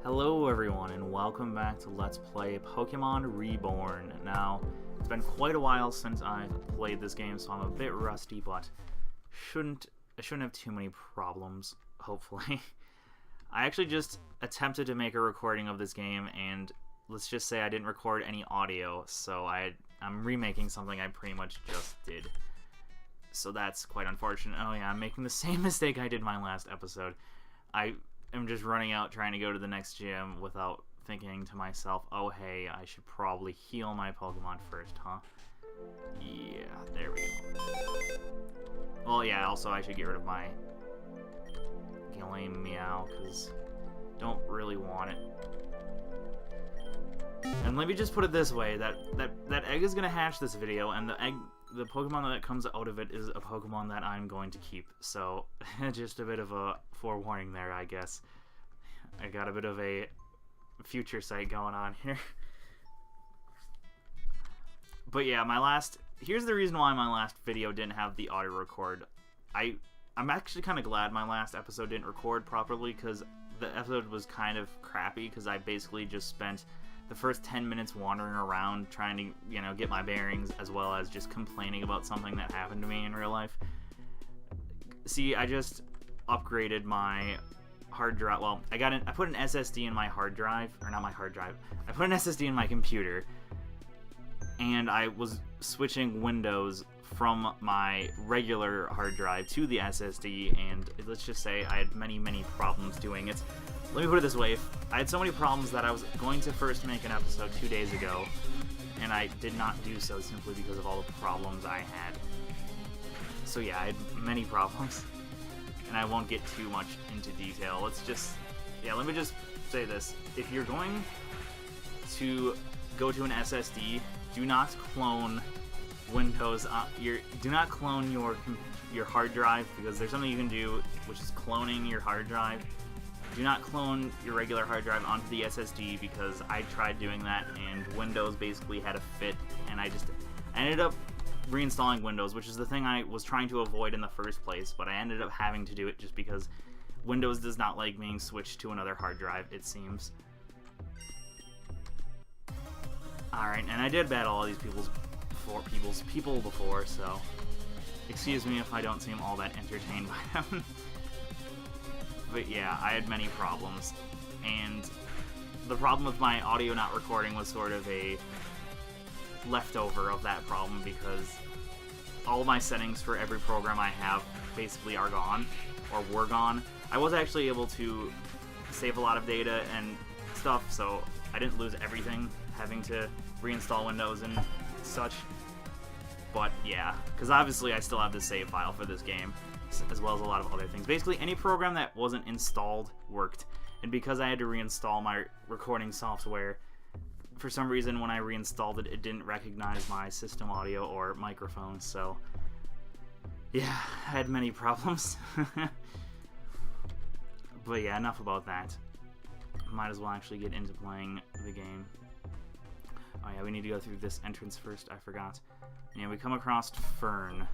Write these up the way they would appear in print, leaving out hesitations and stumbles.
Hello everyone and welcome back to Let's Play Pokemon Reborn. Now, it's been quite a while since I've played this game, so I'm a bit rusty, but I shouldn't have too many problems, hopefully. I actually just attempted to make a recording of this game, and let's just say I didn't record any audio, so I'm remaking something I pretty much just did. So that's quite unfortunate. Oh yeah, I'm making the same mistake I did my last episode. I'm just running out trying to go to the next gym without thinking to myself, oh hey, I should probably heal my Pokemon first, huh? Yeah, there we go. Well, yeah, also I should get rid of my Gillian Meow, because don't really want it. And let me just put it this way, that egg is going to hatch this video, and the Pokemon that comes out of it is a Pokemon that I'm going to keep. So, just a bit of a forewarning there, I guess. I got a bit of a future sight going on here. But yeah, here's the reason why my last video didn't have the audio record. I'm actually kind of glad my last episode didn't record properly, because the episode was kind of crappy, because I basically just spent the first 10 minutes wandering around trying to, get my bearings, as well as just complaining about something that happened to me in real life. See, I just upgraded my hard drive. Well, I put an SSD in my hard drive, or not my hard drive. I put an SSD in my computer, and I was switching Windows from my regular hard drive to the SSD, and let's just say I had many problems doing it. Let me put it this way, I had so many problems that I was going to first make an episode 2 days ago, and I did not do so simply because of all the problems I had. So yeah, I had many problems, and I won't get too much into detail. Let me just say this. If you're going to go to an SSD, do not clone Windows. Do not clone your hard drive, because there's something you can do, which is cloning your hard drive. Do not clone your regular hard drive onto the SSD, because I tried doing that and Windows basically had a fit, and I ended up reinstalling Windows, which is the thing I was trying to avoid in the first place, but I ended up having to do it just because Windows does not like being switched to another hard drive, it seems. Alright, and I did battle all these people before, so excuse me if I don't seem all that entertained by them. But yeah, I had many problems, and the problem with my audio not recording was sort of a leftover of that problem, because all of my settings for every program I have basically are gone, or were gone. I was actually able to save a lot of data and stuff, so I didn't lose everything having to reinstall Windows and such. But yeah, because obviously I still have the save file for this game, as well as a lot of other things. Basically, any program that wasn't installed worked, and because I had to reinstall my recording software, for some reason when I reinstalled it, it didn't recognize my system audio or microphone, so yeah, I had many problems. But yeah, enough about that. Might as well actually get into playing the game. Oh yeah, we need to go through this entrance first, I forgot. Yeah, we come across Fern.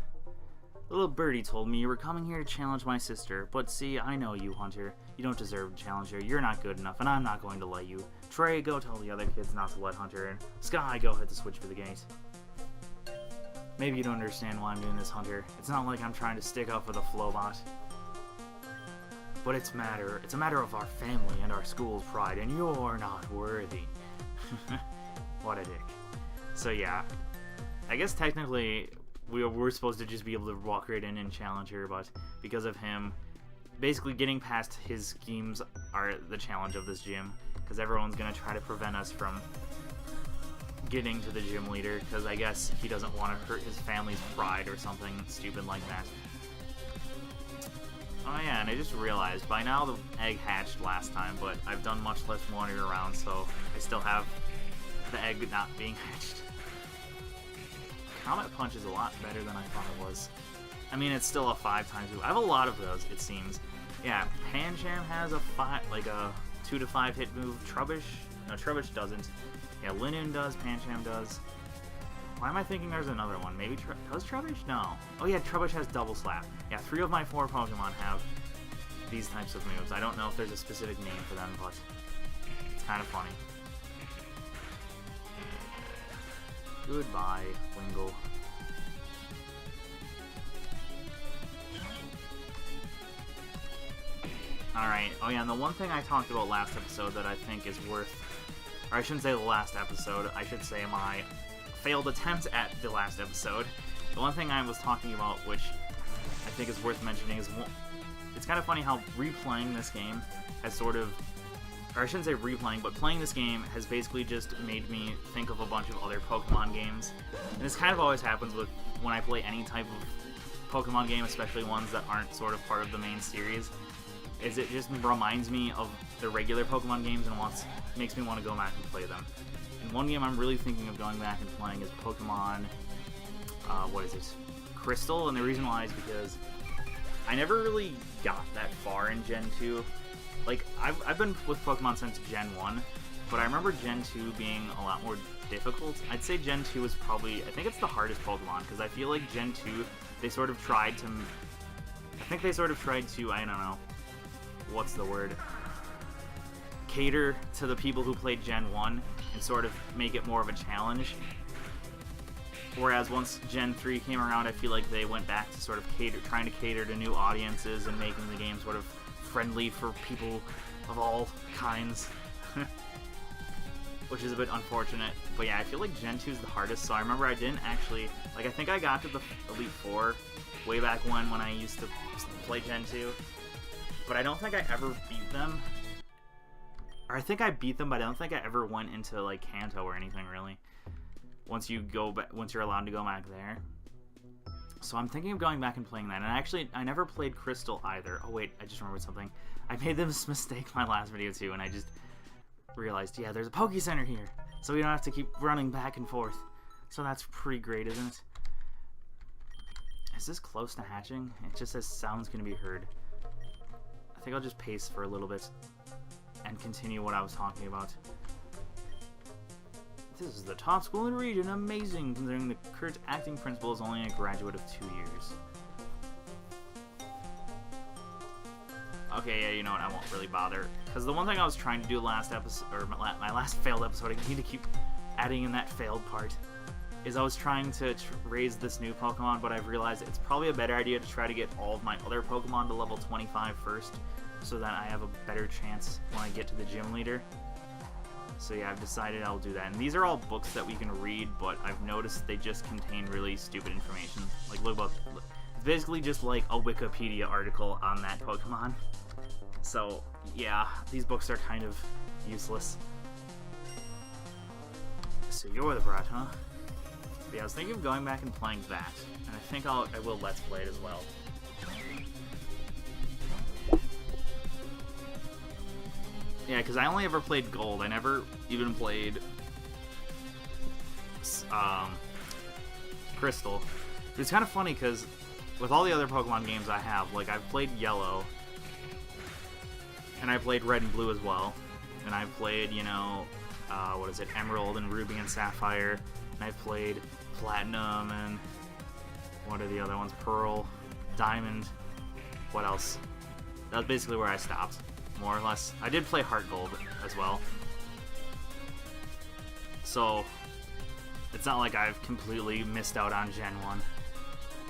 Little birdie told me you were coming here to challenge my sister, but see, I know you, Hunter. You don't deserve to challenge her. You're not good enough, and I'm not going to let you. Trey, go tell the other kids not to let Hunter in. Sky, go hit the switch for the gate. Maybe you don't understand why I'm doing this, Hunter. It's not like I'm trying to stick up for the Flowbot. But it's a matter of our family and our school's pride, and you're not worthy. What a dick. So yeah, I guess technically we're supposed to just be able to walk right in and challenge her, but because of him, basically getting past his schemes are the challenge of this gym, because everyone's going to try to prevent us from getting to the gym leader, because I guess he doesn't want to hurt his family's pride or something stupid like that. Oh yeah, and I just realized, by now the egg hatched last time, but I've done much less wandering around, so I still have the egg not being hatched. Comet Punch is a lot better than I thought it was. I mean, it's still a 5x move. I have a lot of those, it seems. Yeah, Pancham has a 2 to 5 hit move. Trubbish? No, Trubbish doesn't. Yeah, Linoon does, Pancham does. Why am I thinking there's another one? Maybe does Trubbish? No. Oh yeah, Trubbish has Double Slap. Yeah, 3 of my 4 Pokemon have these types of moves. I don't know if there's a specific name for them, but It's kind of funny. Goodbye, Wingle. Alright, oh yeah, and the one thing I talked about last episode that I think is worth, or I shouldn't say the last episode, I should say my failed attempt at the last episode. The one thing I was talking about, which I think is worth mentioning, is it's kind of funny how replaying this game has sort of, or I shouldn't say replaying, but playing this game has basically just made me think of a bunch of other Pokemon games. And this kind of always happens with when I play any type of Pokemon game, especially ones that aren't sort of part of the main series, is it just reminds me of the regular Pokemon games and makes me want to go back and play them. And one game I'm really thinking of going back and playing is Pokemon, what is it? Crystal, and the reason why is because I never really got that far in Gen 2. Like, I've been with Pokemon since Gen 1, but I remember Gen 2 being a lot more difficult. I'd say Gen 2 is probably, I think it's the hardest Pokemon, because I feel like Gen 2, they sort of tried to, I don't know, what's the word? Cater to the people who played Gen 1 and sort of make it more of a challenge. Whereas once Gen 3 came around, I feel like they went back to sort of trying to cater to new audiences and making the game sort of friendly for people of all kinds. Which is a bit unfortunate. But yeah, I feel like Gen 2 is the hardest, so I remember I didn't actually, like, I think I got to the Elite Four way back when I used to play Gen 2. But I don't think I ever beat them. Or I think I beat them, but I don't think I ever went into, like, Kanto or anything, really. Once you're allowed to go back there. So I'm thinking of going back and playing that. And I never played Crystal either. Oh wait, I just remembered something. I made this mistake in my last video too, and I just realized, yeah, there's a Poke Center here. So we don't have to keep running back and forth. So that's pretty great, isn't it? Is this close to hatching? It just says sounds can be heard. I think I'll just pace for a little bit and continue what I was talking about. This is the top school in the region. Amazing, considering the current acting principal is only a graduate of 2 years. Okay, yeah, you know what? I won't really bother. Because the one thing I was trying to do last episode, or my last failed episode, I need to keep adding in that failed part, is I was trying to raise this new Pokemon, but I've realized it's probably a better idea to try to get all of my other Pokemon to level 25 first, so that I have a better chance when I get to the gym leader. So yeah, I've decided I'll do that. And these are all books that we can read, but I've noticed they just contain really stupid information. Like, look about, it's basically just like a Wikipedia article on that Pokemon. So yeah, these books are kind of useless. So you're the brat, huh? But yeah, I was thinking of going back and playing that, and I think I will Let's Play it as well. Yeah, because I only ever played Gold. I never even played Crystal. It's kind of funny because with all the other Pokemon games I have, like, I've played Yellow, and I played Red and Blue as well, and I've played, you know, what is it, Emerald and Ruby and Sapphire, and I've played Platinum, and what are the other ones? Pearl, Diamond, what else? That's basically where I stopped. More or less. I did play Heart Gold as well. So, it's not like I've completely missed out on Gen 1.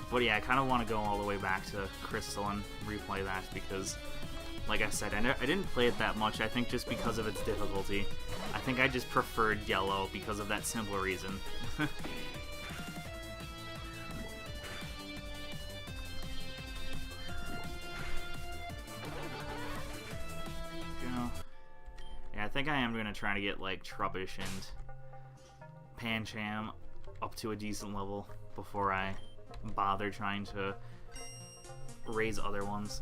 But yeah, I kind of want to go all the way back to Crystal and replay that because, like I said, I didn't play it that much, I think just because of its difficulty. I think I just preferred Yellow because of that simple reason. Yeah, I think I am going to try to get, like, Trubbish and Pancham up to a decent level before I bother trying to raise other ones.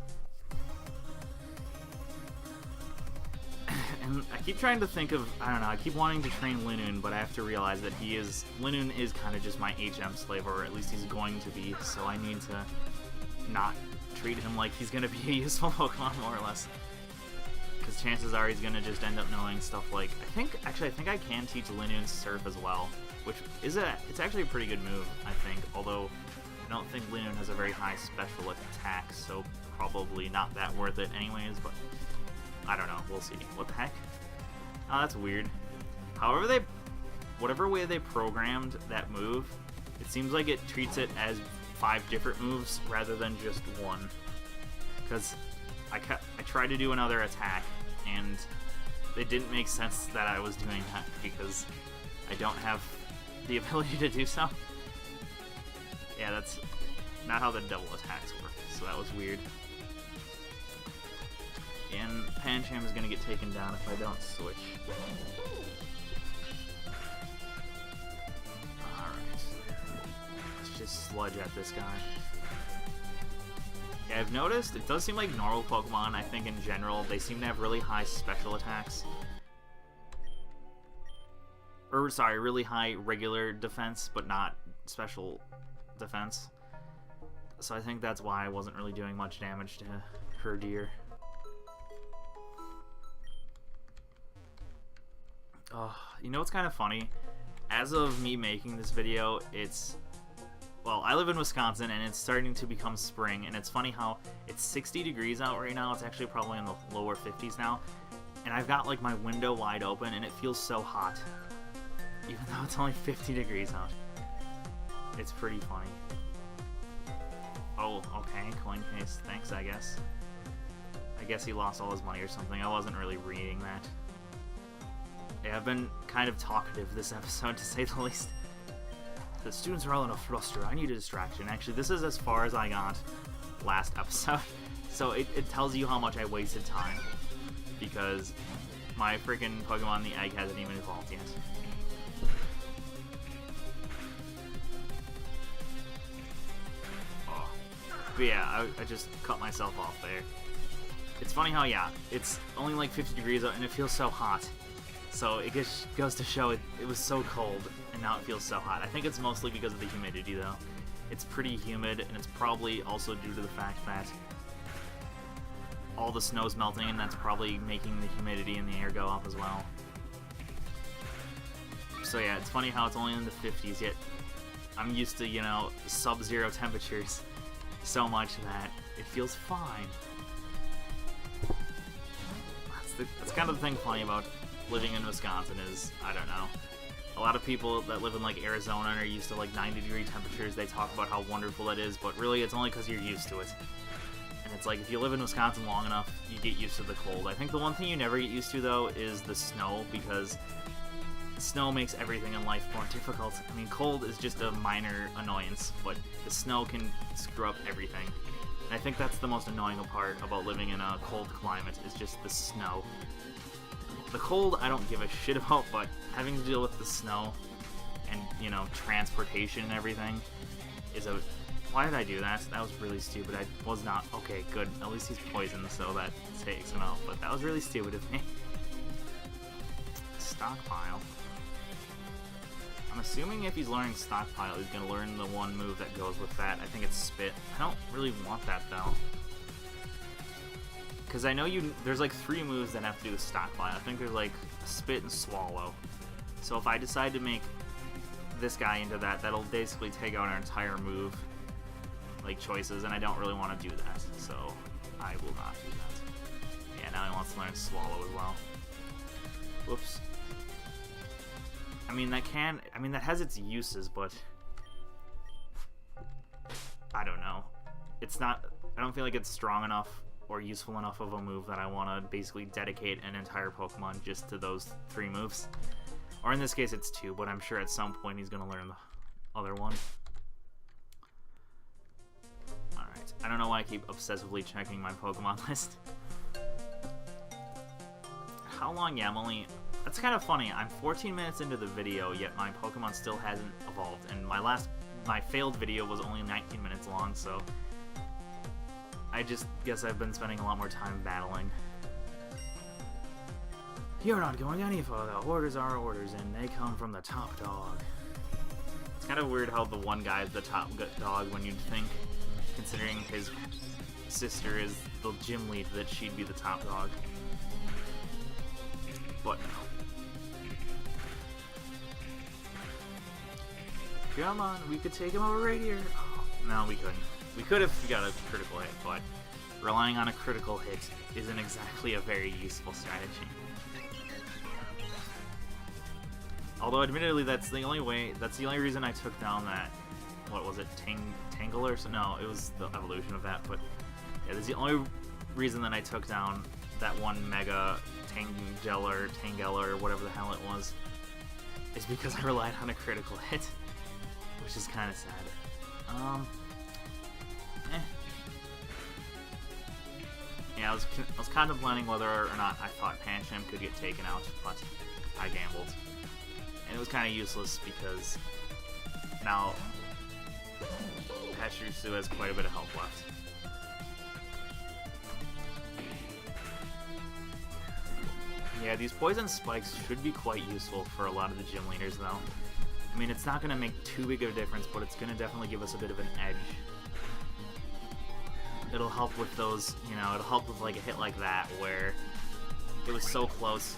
And I keep trying to think of, I don't know, I keep wanting to train Linoone, but I have to realize that Linoone is kind of just my HM slave, or at least he's going to be, so I need to not treat him like he's going to be a useful Pokemon, more or less. Because chances are he's going to just end up knowing stuff like, I think I can teach Linoone Surf as well, which is it's actually a pretty good move, I think, although I don't think Linoone has a very high special attack, so probably not that worth it anyways, but I don't know, we'll see. What the heck? Oh, that's weird. Whatever way they programmed that move, it seems like it treats it as 5 different moves rather than just one. Because I tried to do another attack, and it didn't make sense that I was doing that because I don't have the ability to do so. Yeah, that's not how the double attacks work, so that was weird. And Pancham is going to get taken down if I don't switch. Alright. Let's just sludge at this guy. Yeah, I've noticed, it does seem like normal Pokemon, I think in general, they seem to have really high special attacks. Or, sorry, really high regular defense, but not special defense. So I think that's why I wasn't really doing much damage to her deer. You know what's kind of funny? As of me making this video, well, I live in Wisconsin, and it's starting to become spring, and it's funny how it's 60 degrees out right now. It's actually probably in the lower 50s now, and I've got, like, my window wide open, and it feels so hot, even though it's only 50 degrees out. It's pretty funny. Oh, okay, coin case, thanks, I guess. I guess he lost all his money or something. I wasn't really reading that. Yeah, I've been kind of talkative this episode, to say the least. The students are all in a fluster. I need a distraction. Actually, this is as far as I got last episode. So it tells you how much I wasted time. Because my freaking Pokemon, the egg, hasn't even evolved yet. Oh. But yeah, I just cut myself off there. It's funny how, yeah, it's only like 50 degrees out and it feels so hot. So it just goes to show it was so cold, and now it feels so hot. I think it's mostly because of the humidity, though. It's pretty humid, and it's probably also due to the fact that all the snow's melting, and that's probably making the humidity in the air go up as well. So yeah, it's funny how it's only in the 50s, yet I'm used to, you know, sub-zero temperatures so much that it feels fine. That's kind of the thing funny about living in Wisconsin is, I don't know, a lot of people that live in like Arizona and are used to like 90-degree temperatures, they talk about how wonderful it is, but really it's only because you're used to it. And it's like, if you live in Wisconsin long enough, you get used to the cold. I think the one thing you never get used to, though, is the snow, because snow makes everything in life more difficult. I mean, cold is just a minor annoyance, but the snow can screw up everything. And I think that's the most annoying part about living in a cold climate, is just the snow. The cold, I don't give a shit about, but having to deal with the snow and, you know, transportation and everything is a... Why did I do that? That was really stupid. I was not... Okay, good. At least he's poisoned, so that takes him out, but that was really stupid of me. Stockpile. I'm assuming if he's learning Stockpile, he's going to learn the one move that goes with that. I think it's Spit. I don't really want that, though. Because I know there's like 3 moves that have to do with Stockpile. I think there's like Spit and Swallow. So if I decide to make this guy into that, that'll basically take out our entire move like choices, and I don't really want to do that. So I will not do that. Yeah, now he wants to learn Swallow as well. Whoops. I mean, that has its uses, but I don't know. It's not, I don't feel like it's strong enough or useful enough of a move that I want to basically dedicate an entire Pokemon just to those 3 moves. Or in this case it's 2, but I'm sure at some point he's going to learn the other one. Alright, I don't know why I keep obsessively checking my Pokemon list. How long? Yeah, I'm only... That's kind of funny. I'm 14 minutes into the video, yet my Pokemon still hasn't evolved. And my failed video was only 19 minutes long, so... I just guess I've been spending a lot more time battling. You're not going any further. Orders are orders, and they come from the top dog. It's kind of weird how the one guy is the top dog when you'd think, considering his sister is the gym lead, that she'd be the top dog. But no. Come on, we could take him over right here. Oh, no, we couldn't. We could if we got a critical hit, but relying on a critical hit isn't exactly a very useful strategy. Although, admittedly, that's the only reason I took down that, what was it, Tangler? So, no, it was the evolution of that, but yeah, that's the only reason that I took down that one Mega Tangeller, whatever the hell it was, is because I relied on a critical hit, which is kind of sad. Yeah, I was contemplating whether or not I thought Pancham could get taken out, but I gambled. And it was kind of useless because now Pachirisu has quite a bit of health left. Yeah, these poison spikes should be quite useful for a lot of the gym leaders, though. I mean, it's not going to make too big of a difference, but it's going to definitely give us a bit of an edge. It'll help with those, you know, it'll help with like a hit like that where it was so close.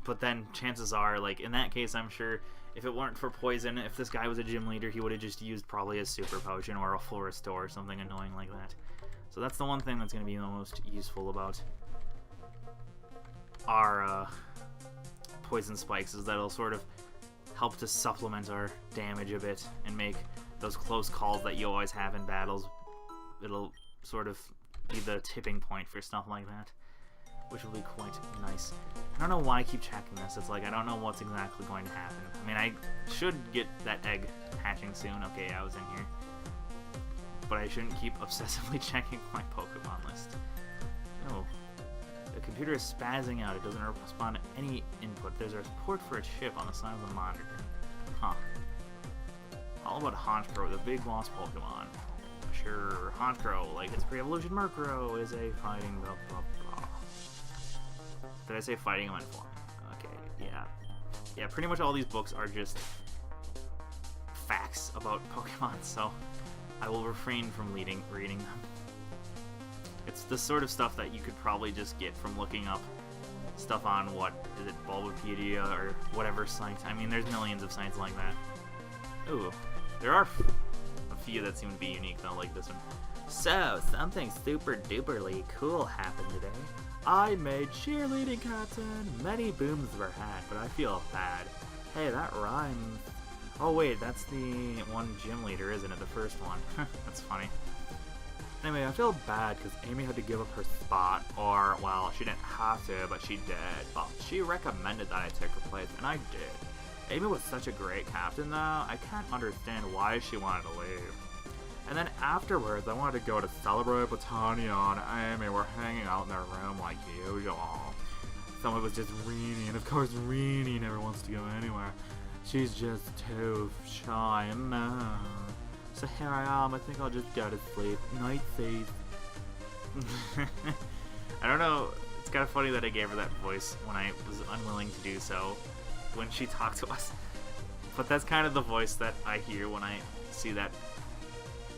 But then chances are, like in that case, I'm sure if it weren't for poison, if this guy was a gym leader, he would have just used probably a super potion or a full restore or something annoying like that. So that's the one thing that's going to be the most useful about our poison spikes, is that it'll sort of help to supplement our damage a bit and make those close calls that you always have in battles. It'll sort of be the tipping point for stuff like that, which will be quite nice. I don't know why I keep checking this. It's like I don't know what's exactly going to happen. I mean, I should get that egg hatching soon. Okay, I was in here. But I shouldn't keep obsessively checking my Pokemon list. Oh. The computer is spazzing out. It doesn't respond to any input. There's a report for a chip on the side of the monitor. Huh. All about Honchkrow, the big boss Pokemon. Sure, Honchkrow, like its pre-evolution Murkrow, is a fighting blah blah blah. Did I say fighting? I meant flying. Okay, yeah. Yeah, pretty much all these books are just facts about Pokemon, so I will refrain from reading them. It's the sort of stuff that you could probably just get from looking up stuff on, what, is it Bulbapedia or whatever site? I mean, there's millions of sites like that. Ooh, there are a few that seem to be unique though, like this one. So, something super duperly cool happened today. I made cheerleading captain. Many booms were had, but I feel bad. Hey, that rhymes. Oh wait, that's the one gym leader, isn't it? The first one. That's funny. Anyway, I feel bad because Amy had to give up her spot, or, well, she didn't have to, but she did. Well, she recommended that I take her place, and I did. Amy was such a great captain, though. I can't understand why she wanted to leave. And then afterwards, I wanted to go to celebrate with Tanya and Amy. We're hanging out in their room like usual. Someone was just Reenie, and of course Reenie never wants to go anywhere. She's just too shy and mad. So here I am, I think I'll just go to sleep. Night, please. I don't know, it's kind of funny that I gave her that voice when I was unwilling to do so when she talked to us. But that's kind of the voice that I hear when I see that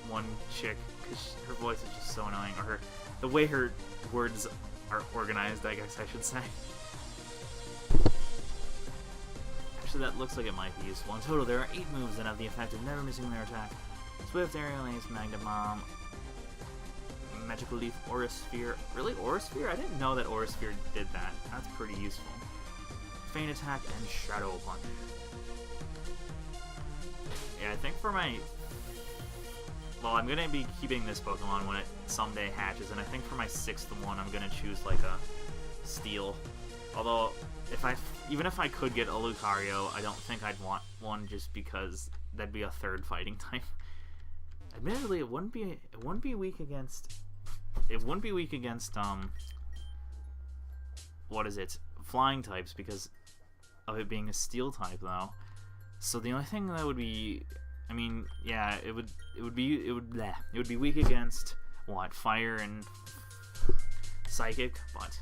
one chick, because her voice is just so annoying, or the way her words are organized, I guess I should say. Actually, that looks like it might be useful. In total, there are 8 moves that have the effect of never missing their attack. Swift, Aerial Ace, Magnum Bomb, Magical Leaf, Aura Sphere. Really? Aura Sphere? I didn't know that Aura Sphere did that. That's pretty useful. Feint Attack and Shadow Punch. Yeah, I think for my... Well, I'm going to be keeping this Pokemon when it someday hatches, and I think for my 6th one, I'm going to choose like a Steel. Although, even if I could get a Lucario, I don't think I'd want one just because that'd be a 3rd fighting type. Admittedly, it wouldn't be weak against what is it? Flying types, because of it being a Steel type though. So the only thing that would be, I mean, yeah, it would be weak against what? Fire and Psychic, but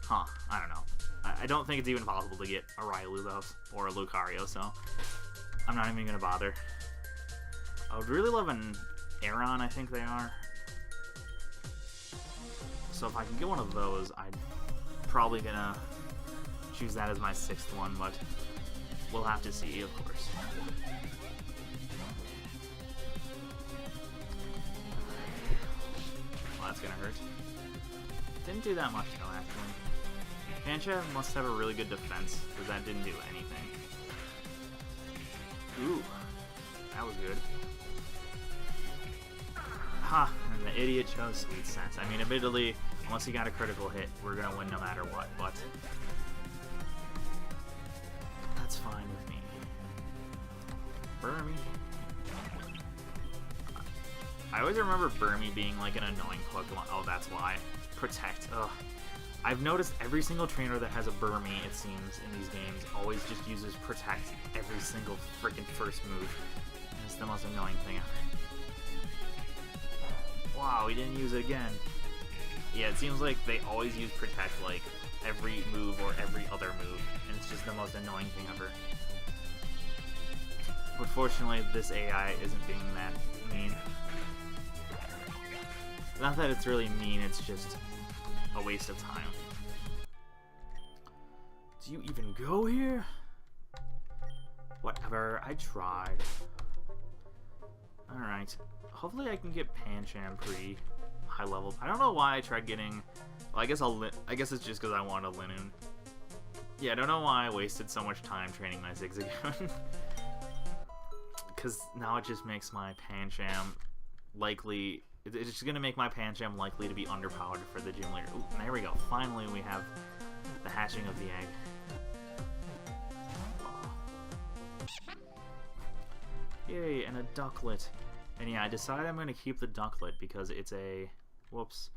I don't know. I don't think it's even possible to get a Railu though, or a Lucario, so I'm not even gonna bother. I would really love an Aeron, I think they are. So if I can get one of those, I'm probably gonna choose that as my 6th one, but we'll have to see, of course. Well, that's gonna hurt. Didn't do that much though, actually. Pancha must have a really good defense, because that didn't do anything. Ooh, that was good. Ha! And the idiot chose Sweet Sense. I mean, admittedly, unless he got a critical hit, we're gonna win no matter what, but that's fine with me. Burmy. I always remember Burmy being like an annoying Pokemon. Oh, that's why. Protect. Ugh. I've noticed every single trainer that has a Burmy, it seems, in these games, always just uses Protect every single freaking first move. It's the most annoying thing ever. Wow, he didn't use it again. Yeah, it seems like they always use Protect, like, every move or every other move, and it's just the most annoying thing ever. But fortunately, this AI isn't being that mean. Not that it's really mean, it's just a waste of time. Do you even go here? Whatever, I tried. Alright. Hopefully I can get Pancham pretty high level. I don't know why I tried getting... Well, I guess it's just because I wanted a Linoon. Yeah, I don't know why I wasted so much time training my Zigzagoon. Because now it just makes my Pancham likely... It's just going to make my Pancham likely to be underpowered for the gym leader. Ooh, there we go. Finally, we have the hatching of the egg. Oh. Yay, and a Ducklet. And yeah, I decided I'm going to keep the Ducklet because it's a... Whoops.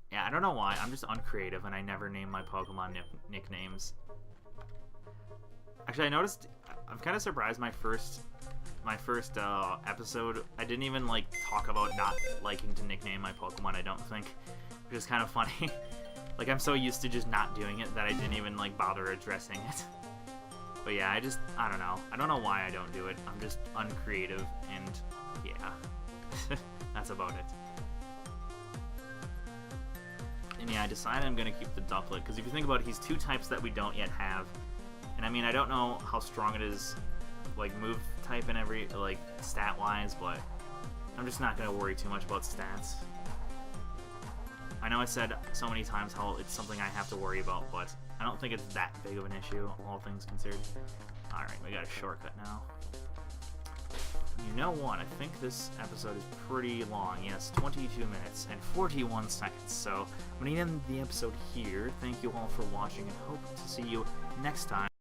Yeah, I don't know why. I'm just uncreative and I never name my Pokemon nicknames. Actually, I noticed... I'm kind of surprised my first episode, I didn't even like talk about not liking to nickname my Pokemon, I don't think, which is kind of funny. Like, I'm so used to just not doing it that I didn't even like bother addressing it. But yeah, I don't know. I don't know why I don't do it. I'm just uncreative, and yeah, that's about it. And yeah, I decided I'm gonna keep the Ducklet, because if you think about it, he's two types that we don't yet have. And I mean, I don't know how strong it is, like, move type and every, like, stat-wise, but I'm just not going to worry too much about stats. I know I said so many times how it's something I have to worry about, but I don't think it's that big of an issue, all things considered. Alright, we got a shortcut now. You know what? I think this episode is pretty long. Yes, 22 minutes and 41 seconds. So I'm going to end the episode here. Thank you all for watching and hope to see you next time.